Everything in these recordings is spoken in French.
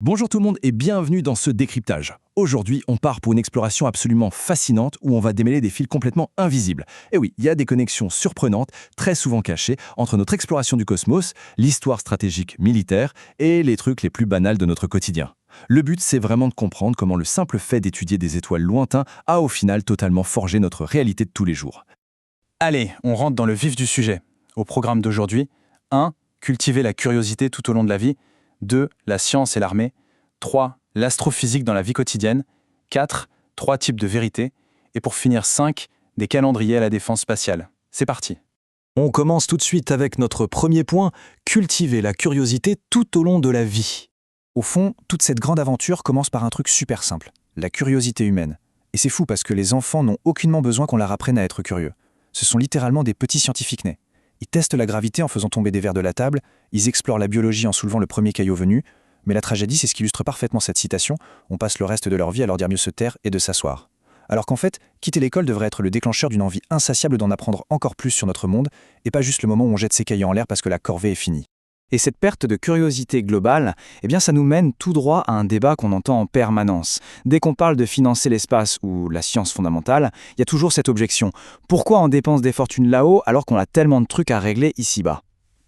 Bonjour tout le monde et bienvenue dans ce décryptage. Aujourd'hui, on part pour une exploration absolument fascinante où on va démêler des fils complètement invisibles. Et oui, il y a des connexions surprenantes, très souvent cachées, entre notre exploration du cosmos, l'histoire stratégique militaire et les trucs les plus banals de notre quotidien. Le but, c'est vraiment de comprendre comment le simple fait d'étudier des étoiles lointains a au final totalement forgé notre réalité de tous les jours. Allez, on rentre dans le vif du sujet. Au programme d'aujourd'hui, 1. Cultiver la curiosité tout au long de la vie. 2. La science et l'armée. 3. L'astrophysique dans la vie quotidienne. 4. 3 types de vérités. Et pour finir, 5. Des calendriers à la défense spatiale. C'est parti. On commence tout de suite avec notre premier point, cultiver la curiosité tout au long de la vie. Au fond, toute cette grande aventure commence par un truc super simple, la curiosité humaine. Et c'est fou parce que les enfants n'ont aucunement besoin qu'on leur apprenne à être curieux. Ce sont littéralement des petits scientifiques nés. Ils testent la gravité en faisant tomber des verres de la table, ils explorent la biologie en soulevant le premier caillou venu, mais la tragédie, c'est ce qui illustre parfaitement cette citation, on passe le reste de leur vie à leur dire mieux se taire et de s'asseoir. Alors qu'en fait, quitter l'école devrait être le déclencheur d'une envie insatiable d'en apprendre encore plus sur notre monde, et pas juste le moment où on jette ses cahiers en l'air parce que la corvée est finie. Et cette perte de curiosité globale, ça nous mène tout droit à un débat qu'on entend en permanence. Dès qu'on parle de financer l'espace ou la science fondamentale, il y a toujours cette objection. Pourquoi on dépense des fortunes là-haut alors qu'on a tellement de trucs à régler ici-bas ?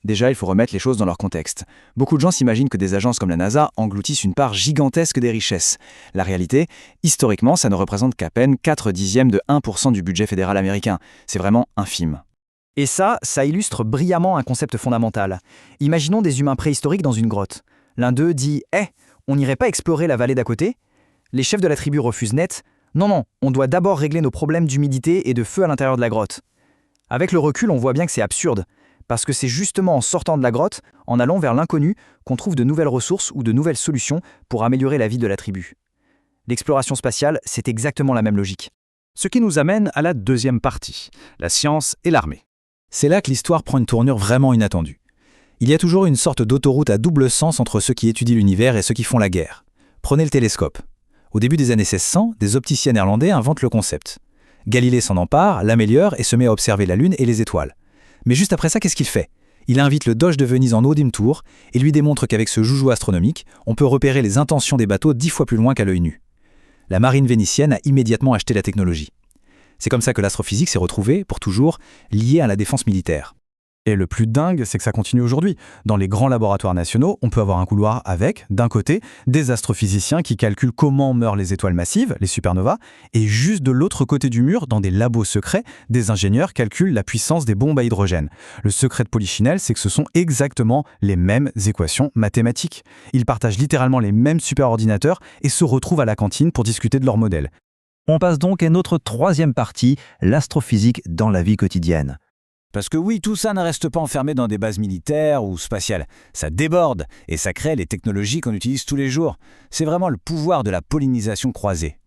Déjà, il faut remettre les choses dans leur contexte. Beaucoup de gens s'imaginent que des agences comme la NASA engloutissent une part gigantesque des richesses. La réalité, historiquement, ça ne représente qu'à peine 4/10 de 1% du budget fédéral américain. C'est vraiment infime. Et ça illustre brillamment un concept fondamental. Imaginons des humains préhistoriques dans une grotte. L'un d'eux dit « on n'irait pas explorer la vallée d'à côté ?» Les chefs de la tribu refusent net « Non, on doit d'abord régler nos problèmes d'humidité et de feu à l'intérieur de la grotte. » Avec le recul, on voit bien que c'est absurde, parce que c'est justement en sortant de la grotte, en allant vers l'inconnu, qu'on trouve de nouvelles ressources ou de nouvelles solutions pour améliorer la vie de la tribu. L'exploration spatiale, c'est exactement la même logique. Ce qui nous amène à la deuxième partie, la science et l'armée. C'est là que l'histoire prend une tournure vraiment inattendue. Il y a toujours une sorte d'autoroute à double sens entre ceux qui étudient l'univers et ceux qui font la guerre. Prenez le télescope. Au début des années 1600, des opticiens néerlandais inventent le concept. Galilée s'en empare, l'améliore et se met à observer la Lune et les étoiles. Mais juste après ça, qu'est-ce qu'il fait ? Il invite le Doge de Venise en Audim Tour et lui démontre qu'avec ce joujou astronomique, on peut repérer les intentions des bateaux 10 fois plus loin qu'à l'œil nu. La marine vénitienne a immédiatement acheté la technologie. C'est comme ça que l'astrophysique s'est retrouvée, pour toujours, liée à la défense militaire. Et le plus dingue, c'est que ça continue aujourd'hui. Dans les grands laboratoires nationaux, on peut avoir un couloir avec, d'un côté, des astrophysiciens qui calculent comment meurent les étoiles massives, les supernovas, et juste de l'autre côté du mur, dans des labos secrets, des ingénieurs calculent la puissance des bombes à hydrogène. Le secret de Polichinelle, c'est que ce sont exactement les mêmes équations mathématiques. Ils partagent littéralement les mêmes superordinateurs et se retrouvent à la cantine pour discuter de leurs modèles. On passe donc à notre troisième partie, l'astrophysique dans la vie quotidienne. Parce que oui, tout ça ne reste pas enfermé dans des bases militaires ou spatiales. Ça déborde et ça crée les technologies qu'on utilise tous les jours. C'est vraiment le pouvoir de la pollinisation croisée.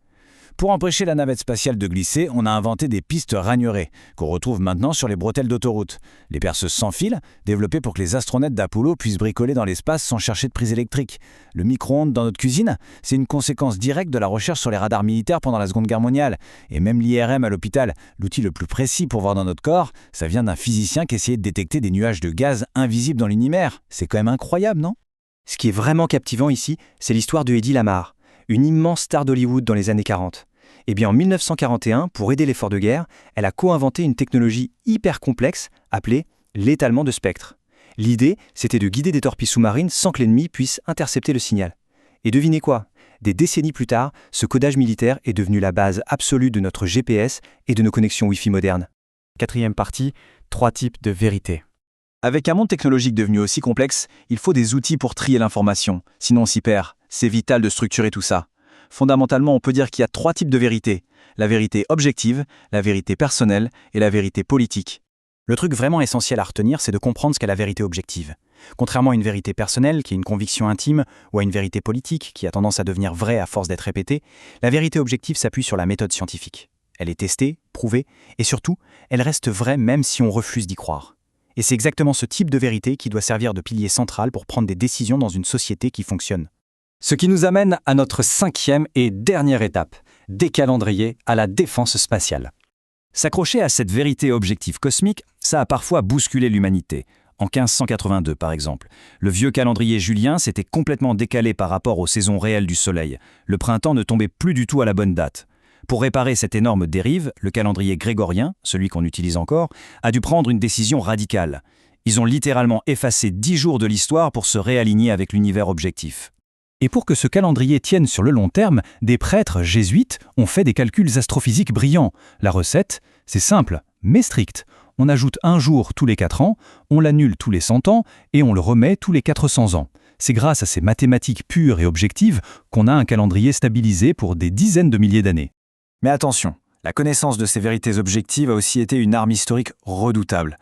Pour empêcher la navette spatiale de glisser, on a inventé des pistes ragnurées, qu'on retrouve maintenant sur les bretelles d'autoroute. Les perceuses sans fil, développées pour que les astronautes d'Apollo puissent bricoler dans l'espace sans chercher de prise électrique. Le micro-ondes dans notre cuisine, c'est une conséquence directe de la recherche sur les radars militaires pendant la Seconde Guerre mondiale. Et même l'IRM à l'hôpital, l'outil le plus précis pour voir dans notre corps, ça vient d'un physicien qui essayait de détecter des nuages de gaz invisibles dans l'univers. C'est quand même incroyable, non ? Ce qui est vraiment captivant ici, c'est l'histoire de Hedy Lamarr, une immense star d'Hollywood dans les années 40. En 1941, pour aider l'effort de guerre, elle a co-inventé une technologie hyper complexe appelée l'étalement de spectre. L'idée, c'était de guider des torpilles sous-marines sans que l'ennemi puisse intercepter le signal. Et devinez quoi ? Des décennies plus tard, ce codage militaire est devenu la base absolue de notre GPS et de nos connexions Wi-Fi modernes. Quatrième partie, 3 types de vérités. Avec un monde technologique devenu aussi complexe, il faut des outils pour trier l'information, sinon on s'y perd. C'est vital de structurer tout ça. Fondamentalement, on peut dire qu'il y a 3 types de vérités. La vérité objective, la vérité personnelle et la vérité politique. Le truc vraiment essentiel à retenir, c'est de comprendre ce qu'est la vérité objective. Contrairement à une vérité personnelle, qui est une conviction intime, ou à une vérité politique, qui a tendance à devenir vraie à force d'être répétée, la vérité objective s'appuie sur la méthode scientifique. Elle est testée, prouvée, et surtout, elle reste vraie même si on refuse d'y croire. Et c'est exactement ce type de vérité qui doit servir de pilier central pour prendre des décisions dans une société qui fonctionne. Ce qui nous amène à notre 5e et dernière étape, des calendriers à la défense spatiale. S'accrocher à cette vérité objective cosmique, ça a parfois bousculé l'humanité. En 1582, par exemple, le vieux calendrier julien s'était complètement décalé par rapport aux saisons réelles du Soleil. Le printemps ne tombait plus du tout à la bonne date. Pour réparer cette énorme dérive, le calendrier grégorien, celui qu'on utilise encore, a dû prendre une décision radicale. Ils ont littéralement effacé 10 jours de l'histoire pour se réaligner avec l'univers objectif. Et pour que ce calendrier tienne sur le long terme, des prêtres jésuites ont fait des calculs astrophysiques brillants. La recette, c'est simple, mais strict. On ajoute un jour tous les 4 ans, on l'annule tous les 100 ans et on le remet tous les 400 ans. C'est grâce à ces mathématiques pures et objectives qu'on a un calendrier stabilisé pour des dizaines de milliers d'années. Mais attention, la connaissance de ces vérités objectives a aussi été une arme historique redoutable.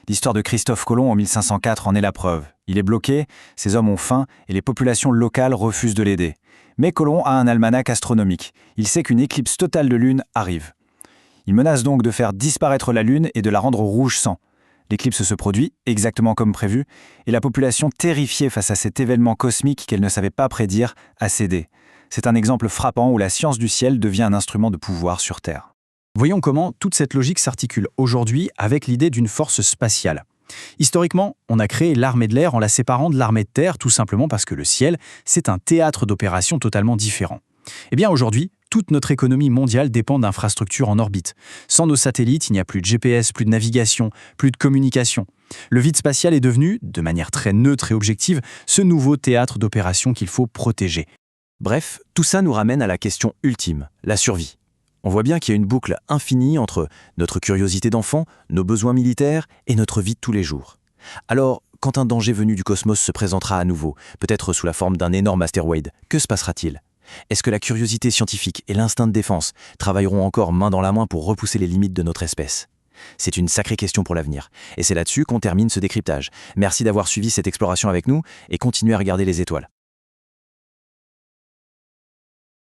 L'histoire de Christophe Colomb en 1504 en est la preuve. Il est bloqué, ses hommes ont faim et les populations locales refusent de l'aider. Mais Colomb a un almanach astronomique. Il sait qu'une éclipse totale de lune arrive. Il menace donc de faire disparaître la lune et de la rendre rouge sang. L'éclipse se produit, exactement comme prévu, et la population, terrifiée face à cet événement cosmique qu'elle ne savait pas prédire, a cédé. C'est un exemple frappant où la science du ciel devient un instrument de pouvoir sur Terre. Voyons comment toute cette logique s'articule aujourd'hui avec l'idée d'une force spatiale. Historiquement, on a créé l'armée de l'air en la séparant de l'armée de terre, tout simplement parce que le ciel, c'est un théâtre d'opérations totalement différent. Eh bien aujourd'hui, toute notre économie mondiale dépend d'infrastructures en orbite. Sans nos satellites, il n'y a plus de GPS, plus de navigation, plus de communication. Le vide spatial est devenu, de manière très neutre et objective, ce nouveau théâtre d'opérations qu'il faut protéger. Bref, tout ça nous ramène à la question ultime, la survie. On voit bien qu'il y a une boucle infinie entre notre curiosité d'enfant, nos besoins militaires et notre vie de tous les jours. Alors, quand un danger venu du cosmos se présentera à nouveau, peut-être sous la forme d'un énorme astéroïde, que se passera-t-il ? Est-ce que la curiosité scientifique et l'instinct de défense travailleront encore main dans la main pour repousser les limites de notre espèce ? C'est une sacrée question pour l'avenir. Et c'est là-dessus qu'on termine ce décryptage. Merci d'avoir suivi cette exploration avec nous et continuez à regarder les étoiles.